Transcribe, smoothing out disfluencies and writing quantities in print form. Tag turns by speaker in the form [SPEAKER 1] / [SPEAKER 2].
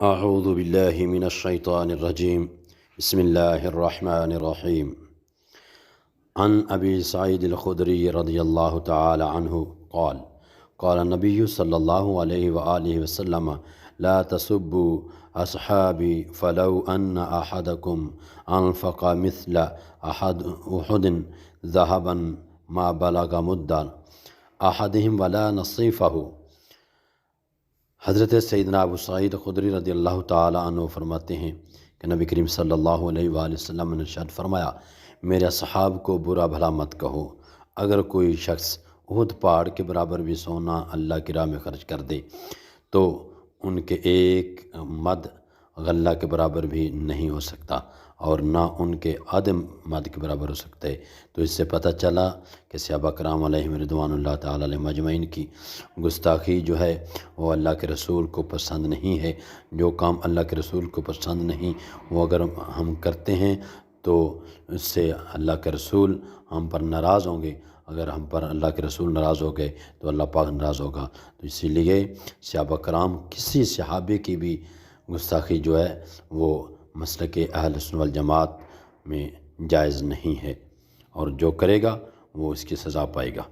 [SPEAKER 1] اعوذ باللہ من الشیطان الرجیم بسم اللہ الرحمن الرحیم عن ابی سعید الخدری رضی اللہ تعالی عنہ قال قال النبی صلی اللہ علیہ وآلہ وسلم لا تسبوا اصحابی فلو ان احدکم انفق مثل احد ذهبا ما بلغ مد احدهم ولا نصیفہ۔ حضرت سیدنا ابو سعید خدری رضی اللہ تعالی عنہ فرماتے ہیں کہ نبی کریم صلی اللہ علیہ وآلہ وسلم نے ارشاد فرمایا، میرے اصحاب کو برا بھلا مت کہو۔ اگر کوئی شخص احد پہاڑ کے برابر بھی سونا اللہ کی راہ میں خرچ کر دے تو ان کے ایک مد غلہ کے برابر بھی نہیں ہو سکتا اور نہ ان کے آدھے مد کے برابر ہو سکتا ہے۔ تو اس سے پتہ چلا کہ صحابہ کرام علیہم رضوان اللہ تعالی علیہ مجمعین کی گستاخی جو ہے وہ اللہ کے رسول کو پسند نہیں ہے۔ جو کام اللہ کے رسول کو پسند نہیں وہ اگر ہم کرتے ہیں تو اس سے اللہ کے رسول ہم پر ناراض ہوں گے۔ اگر ہم پر اللہ کے رسول ناراض ہو گئے تو اللہ پاک ناراض ہوگا۔ تو اسی لیے صحابہ کرام کسی صحابی کی بھی گستاخی جو ہے وہ مسلک اہل سنت والجماعت میں جائز نہیں ہے، اور جو کرے گا وہ اس کی سزا پائے گا۔